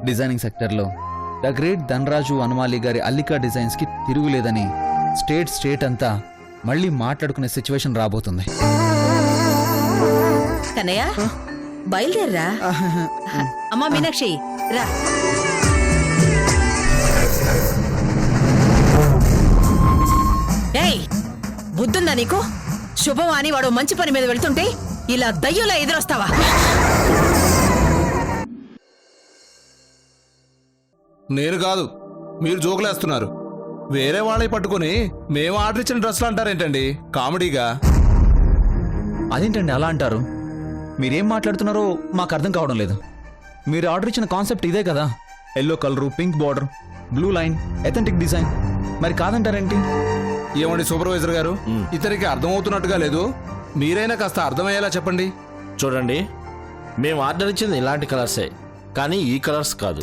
Designing సెక్టర్లో the great Dhanraj వనమాలి గారి Allika డిజైన్స్కి తిరుగులేదని state అంతా మళ్ళీ మాట్లాడుకునే సిచ్యువేషన్ రాబోతుంది. కన్నయ్య బయలుదేరరా. అమ్మా మీనాక్షి రా. ఏయ్ బుద్ధుందా నీకు? శుభమాని వాడు మంచి పని మీద వెళ్తుంటే ఇలా దయ్యంలా ఎదురొస్తావా? నేను కాదు, మీరు జోకులేస్తున్నారు. వేరే వాళ్ళని పట్టుకుని మేము ఆర్డర్ ఇచ్చిన డ్రెస్లు అంటారేంటండి కామెడీగా? అదేంటండి అలా అంటారు? మీరేం మాట్లాడుతున్నారో మాకు అర్థం కావడం లేదు. మీరు ఆర్డర్ ఇచ్చిన కాన్సెప్ట్ ఇదే కదా, yellow colour, pink border, blue line, authentic design. మరి కాదంటారేంటి? ఏమండి సూపర్వైజర్ గారు, ఇతనికి అర్థమవుతున్నట్టుగా లేదు. మీరైనా కాస్త అర్థమయ్యేలా చెప్పండి. చూడండి, మేము ఆర్డర్ ఇచ్చింది ఇలాంటి కలర్సే, కానీ ఈ కలర్స్ కాదు.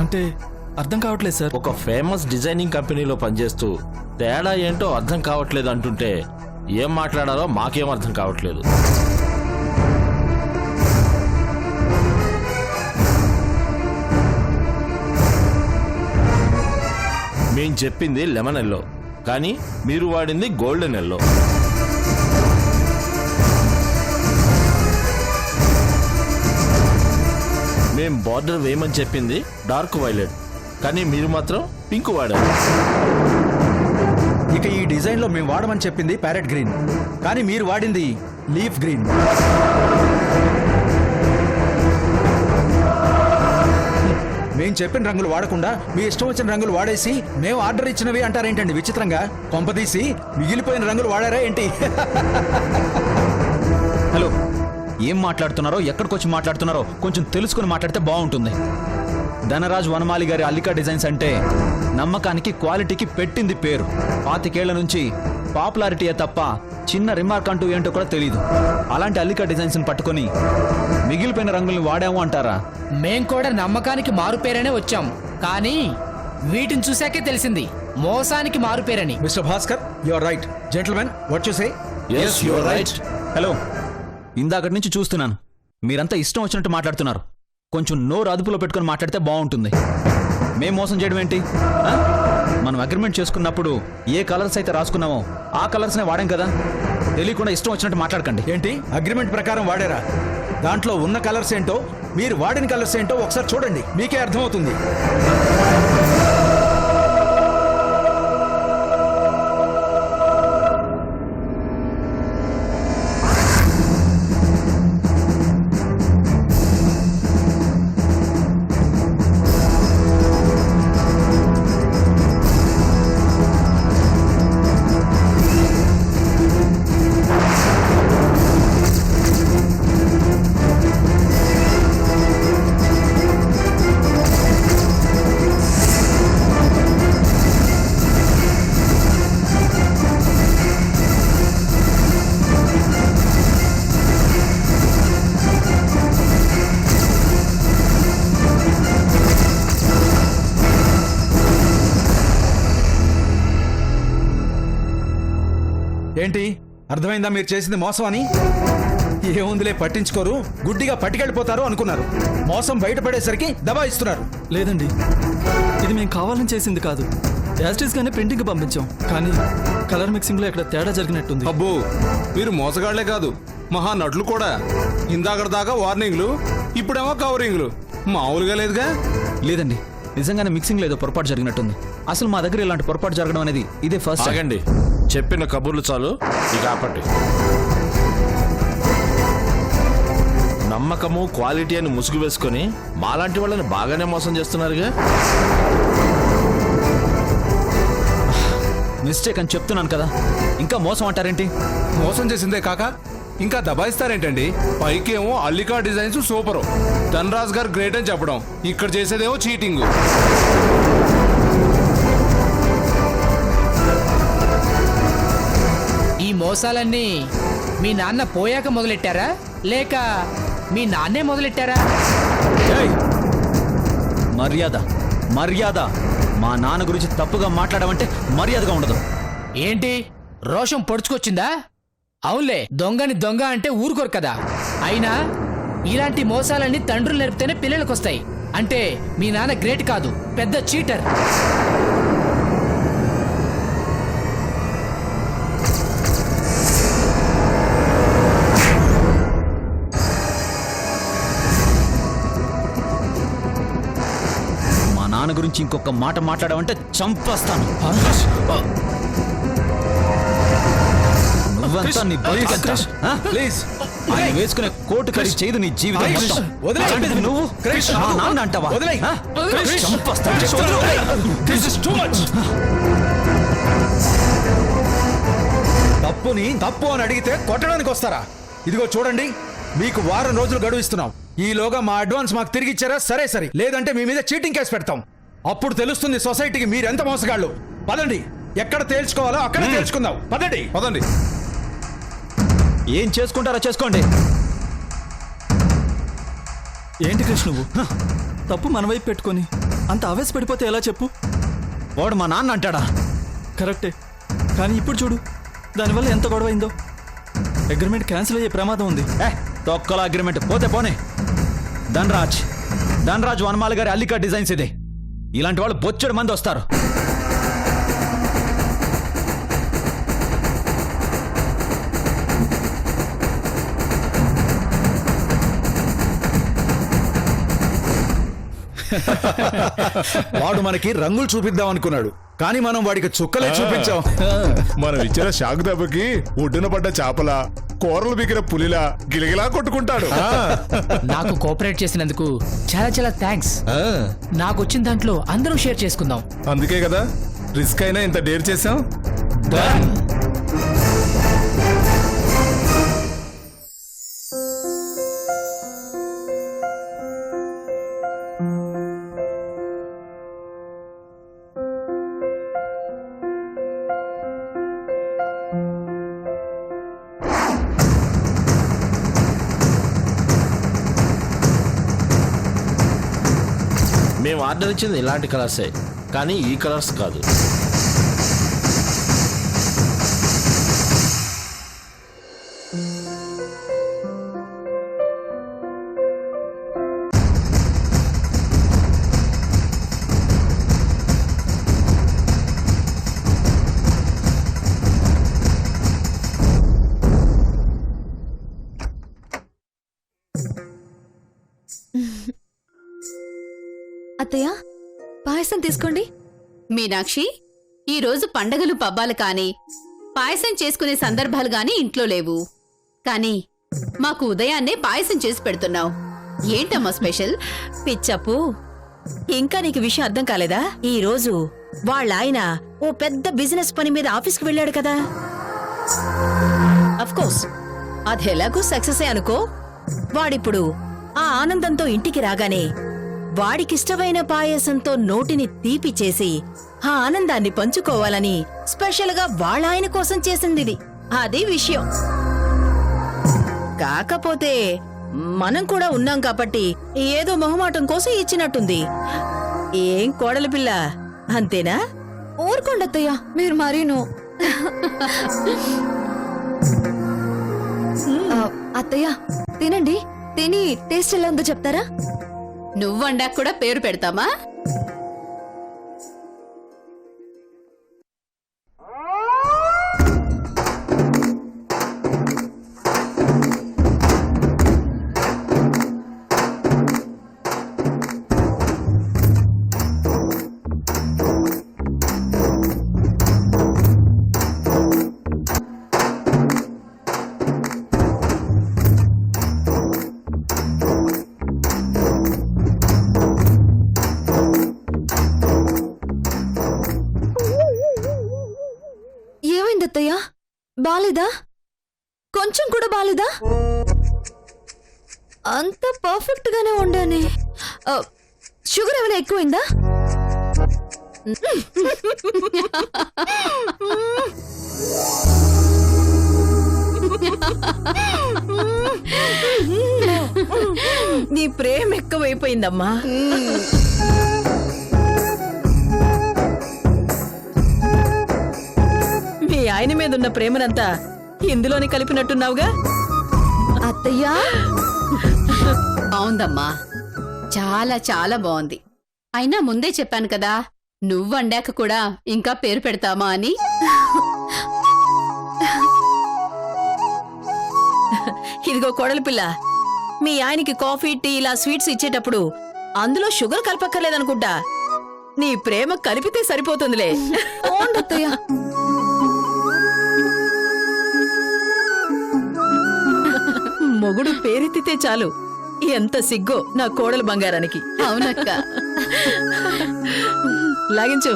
అంటే అర్థం కావట్లేదు సార్. ఒక ఫేమస్ డిజైనింగ్ కంపెనీలో పనిచేస్తూ తేడా ఏంటో అర్థం కావట్లేదు అంటుంటే ఏం మాట్లాడాలో మాకేం అర్థం కావట్లేదు. మేం చెప్పింది లెమన్ ఎల్లో, కానీ మీరు వాడింది గోల్డెన్ ఎల్లో. మేం బార్డర్ వేయమని చెప్పింది డార్క్ వైలెట్, కానీ మీరు మాత్రం పింక్ వాడారు. ఇక ఈ డిజైన్ లో మేము వాడమని చెప్పింది ప్యారెట్ గ్రీన్, కానీ మీరు వాడింది లీఫ్ గ్రీన్. మేము చెప్పిన రంగులు వాడకుండా మీ ఇష్టం వచ్చిన రంగులు వాడేసి మేము ఆర్డర్ ఇచ్చినవి అంటారేంటండి విచిత్రంగా? కొంపదీసి మిగిలిపోయిన రంగులు వాడారా ఏంటి? హలో, ఏం మాట్లాడుతున్నారో, ఎక్కడికొచ్చి మాట్లాడుతున్నారో కొంచెం తెలుసుకుని మాట్లాడితే బాగుంటుంది. ధనరాజ్ వనమాలి గారి అల్లికా డిజైన్స్ అంటే నమ్మకానికి, క్వాలిటీకి పెట్టింది పేరు. 25 ఏళ్ల నుంచి పాపులారిటీయే తప్ప చిన్న రిమార్క్ అంటూ ఏంటో కూడా తెలీదు. అలాంటి అల్లికా డిజైన్స్ పట్టుకొని మిగిలిపోయిన రంగుల్ని వాడాము అంటారా? మేం కూడా నమ్మకానికి మారుపేరనే వచ్చాం, కానీ వీటిని చూశాకే తెలిసింది మోసానికి మారుపేరని. Mister Bhaskar, you are right. Gentlemen, what you say? Yes, you are right. Hello, ఇందాకటి నుంచి చూస్తున్నాను మీరంతా ఇష్టం వచ్చినట్టు మాట్లాడుతున్నారు. కొంచెం నోరు అదుపులో పెట్టుకుని మాట్లాడితే బాగుంటుంది. మేం మోసం చేయడం ఏంటి? మనం అగ్రిమెంట్ చేసుకున్నప్పుడు ఏ కలర్స్ అయితే రాసుకున్నామో ఆ కలర్స్నే వాడాం కదా. తెలియకుండా ఇష్టం వచ్చినట్టు మాట్లాడకండి. ఏంటి అగ్రిమెంట్ ప్రకారం వాడారా? దాంట్లో ఉన్న కలర్స్ ఏంటో, మీరు వాడిన కలర్స్ ఏంటో ఒకసారి చూడండి, మీకే అర్థమవుతుంది. ఏంటి అర్థమైందా మీరు చేసింది మోసం అని? ఏముందిలే పట్టించుకోరు, గుడ్డిగా పట్టుకెళ్ళిపోతారు అనుకున్నారు. మోసం బయటపడేసరికి దబాయిస్తున్నారు. లేదండి, ఇది మేము కావాలని చేసింది కాదు. యాస్టీస్ గానే ప్రింటింగ్ పంపించాం, కానీ కలర్ మిక్సింగ్ లో ఇక్కడ తేడా జరిగినట్టుంది. అబ్బో, మీరు మోసగాళ్లే కాదు, మహా నటులు కూడా. ఇందాకటి దాకా వార్నింగ్లు, ఇప్పుడేమో కవరింగ్లు. మామూలుగా లేదుగా. లేదండి, నిజంగానే మిక్సింగ్ లేదో పొరపాటు జరిగినట్టుంది. అసలు మా దగ్గర ఇలాంటి పొరపాటు జరగడం అనేది ఇదే ఫస్ట్. ఆగండి, చెప్పిన కబుర్లు చాలు, ఇక ఆపండి. నమ్మకము, క్వాలిటీ అని ముసుగు వేసుకొని మాలాంటి వాళ్ళని బాగానే మోసం చేస్తున్నారుగా. మిస్టేక్ అని చెప్తున్నాను కదా, ఇంకా మోసం అంటారేంటి? మోసం చేసిందే కాక ఇంకా దబాయిస్తారేంటండి? పైకేమో అల్లికా డిజైన్స్ సూపరు, ధనరాజ్ గారు గ్రేట్ అని చెప్పడం, ఇక్కడ చేసేదేమో చీటింగ్. ఈ మోసాలన్నీ మీ నాన్న పోయాక మొదలెట్టారా, లేక మీ నాన్నే మొదలెట్టారా? మర్యాద మర్యాద మా నాన్న గురించి తప్పుగా మాట్లాడమంటే మర్యాదగా ఉండదు. ఏంటి రోషం పొడుచుకొచ్చిందా? అవునులే, దొంగని దొంగ అంటే ఊరుకోరు కదా. అయినా ఇలాంటి మోసాలన్నీ తండ్రులు నేర్పితేనే పిల్లలకు వస్తాయి. అంటే మీ నాన్న గ్రేట్ కాదు, పెద్ద చీటర్. మా నాన్న గురించి ఇంకొక మాట మాట్లాడమంటే చంపేస్తాను. నువ్వంతా నీ బతుకంతా, ఆ? ప్లీజ్ ఆయన వేసుకునే కోటు ఖరీదు చేయదు నీ జీవితం క్రిష్, మొత్తం. వదిలేయ్. అలాంటిది నువ్వు క్రిష్, మా నాన్న అంటావా? వదిలేయ్. ఆ? క్రిష్, చంపేస్తాను. క్రిష్, వదిలేయ్. This is too much. తప్పుని తప్పు అని అడిగితే కొట్టడానికి వస్తారా? ఇదిగో చూడండి, మీకు వారం రోజులు గడువు ఇస్తున్నాం. ఈలోగా మా అడ్వాన్స్ మాకు తిరిగి ఇచ్చారా సరే సరే, లేదంటే మీ మీద చీటింగ్ కేసు పెడతాం. అప్పుడు తెలుస్తుంది సొసైటీకి మీరెంత మోసగాళ్ళు. పదండి, ఎక్కడ తేల్చుకోవాలో అక్కడ తేల్చుకుందాం. పదండి. పదండి. ఏం చేసుకుంటారో చేసుకోండి. ఏంటి కృష్ణ నువ్వు తప్పు మన వైపు పెట్టుకొని అంత ఆవేశపడిపోతే ఎలా చెప్పు? వాడు మా నాన్న అంటాడా? కరెక్టే, కానీ ఇప్పుడు చూడు దానివల్ల ఎంత గొడవ అయిందో. అగ్రిమెంట్ క్యాన్సిల్ అయ్యే ప్రమాదం ఉంది. తొక్కల అగ్రిమెంట్ పోతే పోనే. ధనరాజ్ వనమాల గారి అల్లికా డిజైన్స్ ఇదే. ఇలాంటి వాళ్ళు బొచ్చడు మంది వస్తారు. వాడు మనకి రంగులు చూపిద్దాం అనుకున్నాడు, కానీ మనం వాడికి చుక్కలే చూపించాం. మనం ఇచ్చిన షాక్ దెబ్బకి ఒడ్డున పడ్డ చేపల కూరలు బిగిన పులిలా గిలగిలా కొట్టుకుంటాడు. నాకు కోఆపరేట్ చేసినందుకు చాలా చాలా థ్యాంక్స్. నాకు వచ్చిన దాంట్లో అందరూ షేర్ చేసుకుందాం. అందుకే కదా రిస్క్ అయినా ఇంత డేర్ చేసాం. మేము ఆర్డర్ ఇచ్చింది ఇలాంటి కలర్సే, కానీ ఈ కలర్స్ కాదు. అత్తయ్య, పాయసం తీసుకోండి. మీనాక్షి, ఈరోజు పండగలు పబ్బాలు కాని పాయసం చేసుకునే సందర్భాలు గాని ఇంట్లో లేవు. కానీ మాకు ఉదయాన్నే పాయసం చేసి పెడుతున్నావు. ఏంటమ్మా స్పెషల్? పిచ్చప్పు, ఇంకా నీకు విషయం అర్థం కాలేదా? ఈ రోజు వాళ్ళ ఆయన ఓ పెద్ద బిజినెస్ పని మీద ఆఫీస్కి వెళ్ళాడు కదా. అఫ్కోర్స్ అదెలాగూ సక్సెసే అనుకో. వాడిప్పుడు ఆ ఆనందంతో ఇంటికి రాగానే వాడికిష్టమైన పాయసంతో నోటిని తీపి చేసి ఆ ఆనందాన్ని పంచుకోవాలని స్పెషల్ గా వాళ్ళ ఆయన కోసం చేసింది. అది విషయం. కాకపోతే మనం కూడా ఉన్నాం కాబట్టి ఏదో మొహమాటం కోసం ఇచ్చినట్టుంది. ఏం కోడలి పిల్ల, అంతేనా? ఊరుకోండి అత్తయ్య, మీరు మరీను. అత్తయ్య తినండి, తిని టేస్ట్ ఎలా ఉందో చెప్తారా? నువ్వండాక కూడా పేరు పెడతామా? అత్తయ్య, బాలేదా? కొంచెం కూడా బాలేదా? అంత పర్ఫెక్ట్ గానే ఉండానే. షుగర్ ఏమైనా ఎక్కువైందా? నీ ప్రేమ ఎక్కువైపోయిందమ్మా. ఆయన మీదున్న ప్రేమనంతా ఇందులోనే కలిపినట్టున్నావుగా. అత్తయ్యా బావుందమ్మా, చాలా చాలా బాగుంది. అయినా ముందే చెప్పాను కదా, నువ్వు వండాక కూడా ఇంకా పేరు పెడతామా అని. ఇదిగో కోడలి పిల్ల, మీ ఆయనకి కాఫీ టీ ఇలా స్వీట్స్ ఇచ్చేటప్పుడు అందులో షుగర్ కలపక్కర్లేదనుకుంటా. నీ ప్రేమ కలిపితే సరిపోతుందిలే. పోండి అత్తయ్య. మొగుడు పేరెత్తితే చాలు ఎంత సిగ్గో నా కోడలు బంగారానికి. అవునక్క. లాగించు.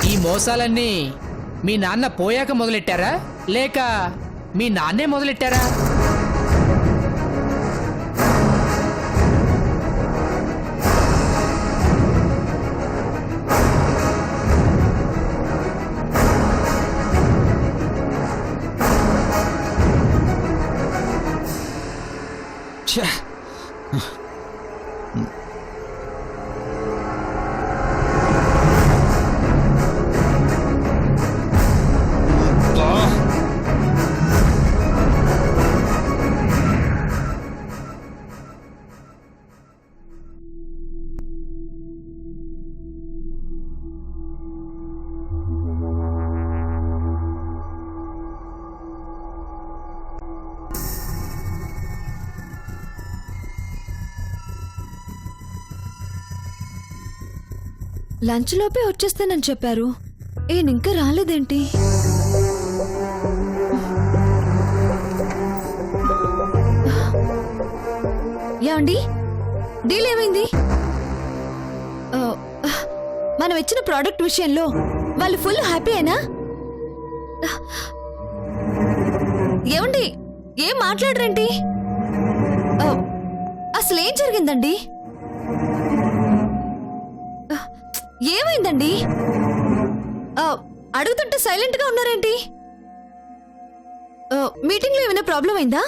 ఈ మోసాలన్నీ మీ నాన్న పోయాక మొదలెట్టారా లేక మీ నాన్నే మొదలెట్టారా? ఛే! లంచ్ లోపే వచ్చేస్తానని చెప్పారు, ఈయన ఇంకా రాలేదేంటి? ఏమండి, డీల్ ఏమైంది? మనం ఇచ్చిన ప్రోడక్ట్ విషయంలో వాళ్ళు ఫుల్ హ్యాపీ అయినా? ఏమండి, ఏం మాట్లాడరేంటి? అసలు ఏం జరిగిందండి? ఏమైందండి? అడుగుతుంటే సైలెంట్ గా ఉన్నారేంటి? మీటింగ్ లో ఏమైనా ప్రాబ్లం అయిందా?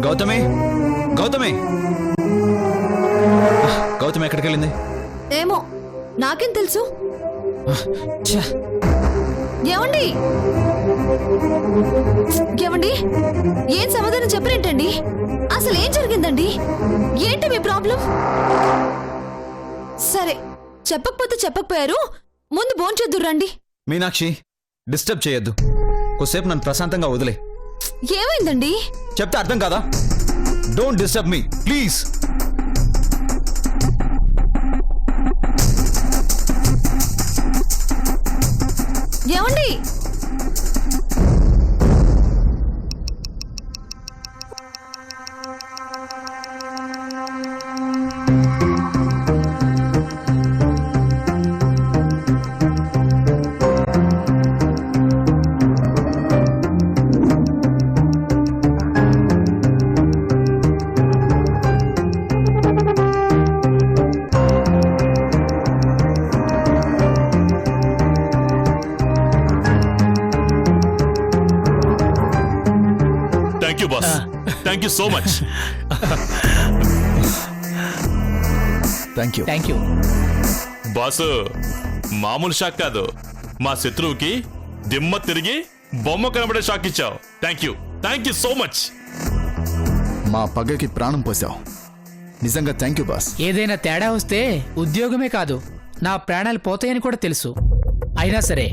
గౌతమి, గౌతమి, గౌతమి ఎక్కడికి వెళ్ళింది? ఏమో, నాకేం తెలుసు. ఛే! ఏమండి, ఏమండి, ఏం సమాధానం చెప్పరేంటండి? అసలు ఏం జరిగిందండి? ఏంటి మీ ప్రాబ్లం? సరే, చెప్పకపోతే చెప్పకపోయారు, ముందు భోంచేద్దురు రండి. మీనాక్షి, డిస్టర్బ్ చేయొద్దు. కొద్దిసేపు నన్ను ప్రశాంతంగా వదిలే. ఏమైందండి? చెప్తే అర్థం కాదా? Don't disturb me please. ఏమండి, thank you boss, thank you so much. Thank you boss, మామూలు షాక్ కాదు, మా శత్రువుకి దిమ్మ తిరిగి బొమ్మ కనబడే షాక్ ఇచ్చావు. Thank you so much. మా పగకి ప్రాణం పోసావు. నిజంగా థ్యాంక్ యూ బాస్. ఏదైనా తేడా వస్తే ఉద్యోగమే కాదు, నా ప్రాణాలు పోతాయని కూడా తెలుసు. అయినా సరే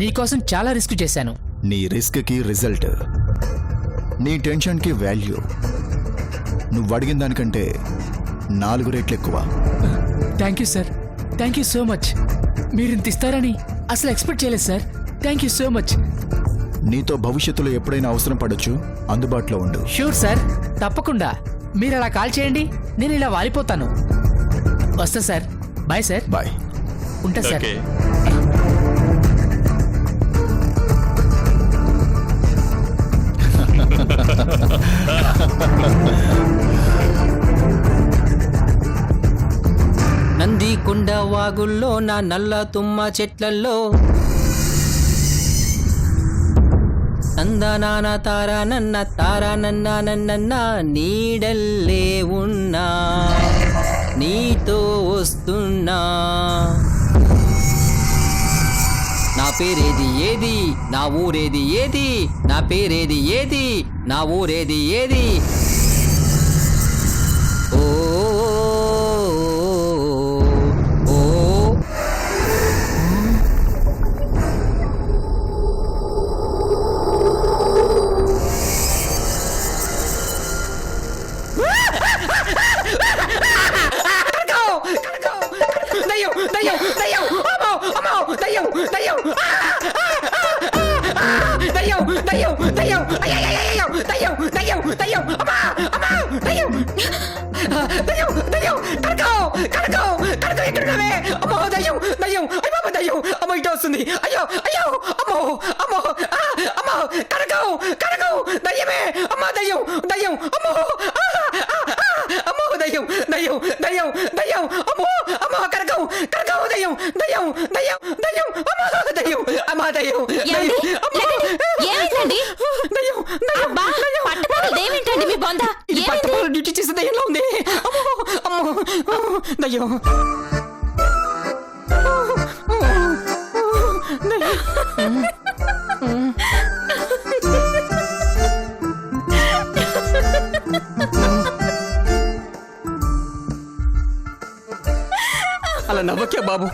నీకోసం చాలా రిస్క్ చేశాను. నీ రిస్క్ కి రిజల్ట్, నీ టెన్షన్ కి వాల్యూ. నువ్వు అడిగిన దానికంటే 4 రెట్లు ఎక్కువ. Thank you sir, thank you so much. మీరు ఇంత ఇస్తారని అసలు ఎక్స్పెక్ట్ చేయలేదు sir. Thank you so much. నీతో భవిష్యత్తులో ఎప్పుడైనా అవసరం పడొచ్చు, అందుబాటులో ఉండు. షూర్ సార్, తప్పకుండా. మీరు అలా కాల్ చేయండి, నేను ఇలా వాలిపోతాను. వస్తా సార్. Bye sir. బాయ్. ఉంటా సార్. ఓకే. నంది కొండ వాగుల్లో నా నల్ల తుమ్మ చెట్లల్లో తందనాన తారా నన్న నీడల్లే ఉన్నా నీతో వస్తున్నా నా పేరేది ఏది నా ఊరేది ఏది నా పేరేది ఏది నా ఊరేది ఏది ఓ ఓ వస్తుంది అయ్యో అయ్యో అమ్మో అమ్మో అమ్మో కరకో కరకో దయ్యమే అమ్మా దయ్యం దయ్యం అమ్మో అమ్మో దయ్యం దయ్యం దయ్యం దయ్యం అమ్మో అమ్మో కరకో కరకో దయ్యం దయ్యం దయ్యం దయ్యం అమ్మో దయ్యం అమ్మా దయ్యం ఏమైందండి? అబ్బా, పట్టపగలు దేమేంటండి మీ బొంద? ఇది పట్టపగలు డ్యూటీ చేసే దయ్యంలో ఉంది అమ్మో అమ్మో దయ్యం అలా నవ్వకే బాబు,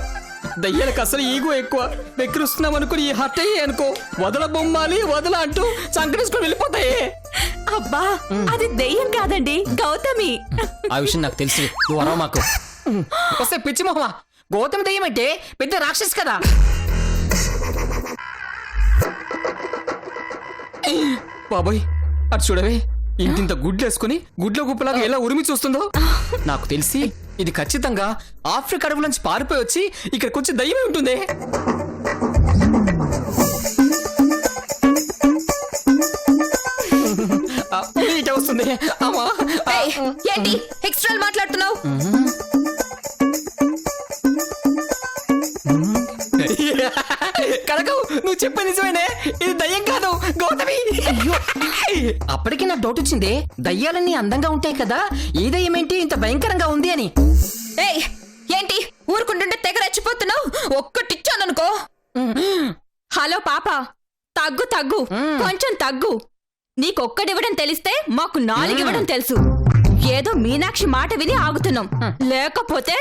దయ్యాలకు అసలు ఈగో ఎక్కువ. వెక్కిరిస్తున్నాం అనుకుని ఈ హర్ట్ అయ్యే అనుకో, వదల బొమ్మాలి వదల అంటూ సంకటేసుకుని వెళ్ళిపోతాయి. అబ్బా అది దెయ్యం కాదండి, గౌతమి. ఆ విషయం నాకు తెలుసు, నువ్వు వరవ మాకు. వస్తే పిచ్చి మొహమా, గౌతమి దయ్యం అంటే పెద్ద రాక్షసి కదా. బాబోయ్ అటు చూడవే, ఇంటింత గుడ్లేసుకుని గుడ్ల గుప్పలాగా ఎలా ఉరిమి చూస్తుందో. నాకు తెలిసి ఇది ఖచ్చితంగా ఆఫ్రికా అడవుల నుంచి పారిపోయి వచ్చి ఇక్కడికి వచ్చి దయ్యమే ఉంటుంది. ఇటే వస్తుంది. అమ్మా ఏంటి ఎక్స్ట్రా మాట్లాడుతున్నావు? కనకం, నువ్వు చెప్పే నిజమేనే, ఇది దయ్యం కాదు గౌతమి. అప్పటికి నాకు డౌట్ వచ్చింది, దయ్యాలన్నీ అందంగా ఉంటాయి కదా, ఈ దయ్యం ఏంటి ఇంత భయంకరంగా ఉంది అని. ఏయ్ ఏంటి ఊరుకుంటుంటే తెగ రెచ్చిపోతున్నావు? ఒక్కటిచ్చాననుకో. హలో పాప, తగ్గు తగ్గు, కొంచెం తగ్గు. నీకొక్కడివ్వడం తెలిస్తే మాకు 4 ఇవ్వడం తెలుసు. ఏదో మీనాక్షి మాట విని ఆగుతున్నాం, లేకపోతే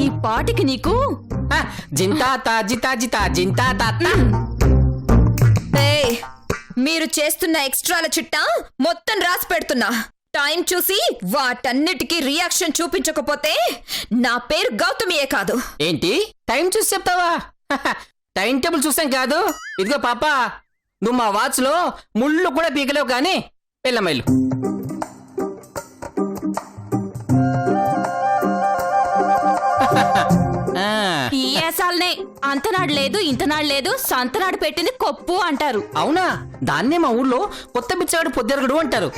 ఈ పాటికి నీకు జింతా జితా జితా జింతా తాత. మీరు చేస్తున్న ఎక్స్ట్రాల చిట్టా మొత్తం రాసి పెడుతున్నా. టైం చూసి వాటన్నిటికీ రియాక్షన్ చూపించకపోతే నా పేరు గౌతమియే కాదు. ఏంటి టైం చూసి చెప్తావా? టైం టేబుల్ చూసాం కాదు. ఇదిగో పాప, నువ్వు మా వాచ్ లో ముళ్ళు కూడా పీకలేవు కానీ పెళ్ళమైలు. ఈ ఏసాలనే అంతనాడు లేదు ఇంతనాడు లేదు, సంతనాడు పెట్టింది కొప్పు అంటారు. అవునా, దాన్నే మా ఊళ్ళో కొత్త బిచ్చగాడు పొద్దెరగడు అంటారు.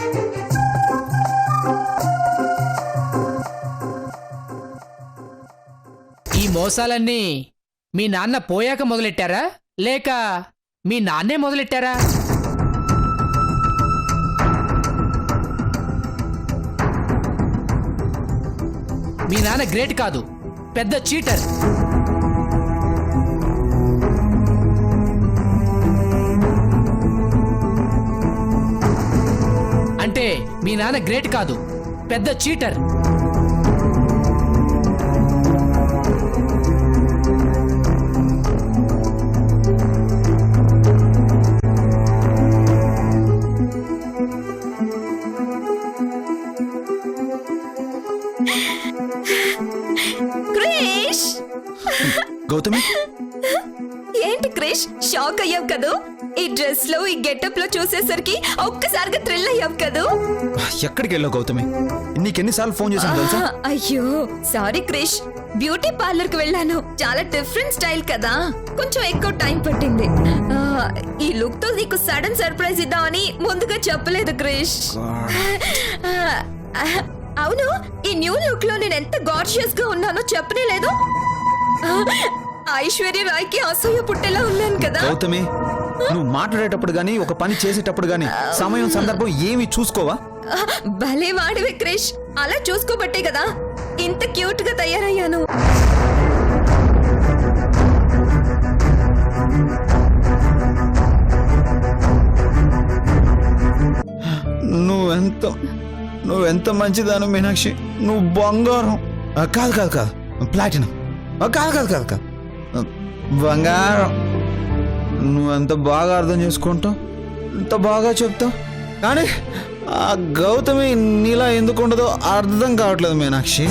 ఈ మోసాలన్నీ మీ నాన్న పోయాక మొదలెట్టారా లేక మీ నాన్నే మొదలెట్టారా? మీ నాన్న గ్రేట్ కాదు, పెద్ద చీటర్. అంటే మీ నాన్న గ్రేట్ కాదు, పెద్ద చీటర్. క్రిష్, గౌతమి, ఏంటి క్రిష్ షాక్ అయ్యావు కదూ? ఈ డ్రెస్ లో ఈ గెటప్ లో చూసేసరికి ఒక్కసారిగా థ్రిల్ అయ్యావు కదూ? ఎక్కడికి వెళ్ళావు గౌతమి? నీకెన్నిసార్లు ఫోన్ చేశాను తెలుసా? అయ్యో సారీ క్రిష్, బ్యూటీ పార్లర్ కి వెళ్ళాను. చాలా డిఫరెంట్ స్టైల్ కదా, కొంచెం ఎక్కువ టైం పట్టింది. ఈ లుక్ తో నీకు సడన్ సర్ప్రైజ్ ఇద్దామని ముందుగా చెప్పలేదు క్రిష్. అవును, ఈ న్యూ లుక్ లో నేను ఎంత గార్జియస్ గా ఉన్నానో చెప్పనే లేదు. ఐశ్వర్య రాయ్కి అసూయ పుట్టేలా ఉన్నాను కదా. గౌతమి, నువ్వు మాట్లాడేటప్పుడు గానీ ఒక పని చేసేటప్పుడు గానీ సమయం సందర్భం ఏమి చూసుకోవా? భలే వాడివి క్రిష్, అలా చూసుకోబట్టే కదా ఇంత క్యూట్ గా తయారయ్యాను. నువ్వెంత మంచిదాను మీనాక్షి, నువ్వు బంగారం. కాదు కాదు కాదు ప్లాటినం. కాదు కాదు కాదు కాదు బంగారం. నువ్వెంత బాగా అర్థం చేసుకుంటావు, ఎంత బాగా చెప్తావు. కానీ ఆ గౌతమి నీలా ఎందుకు ఉండదో అర్థం కావట్లేదు మీనాక్షి.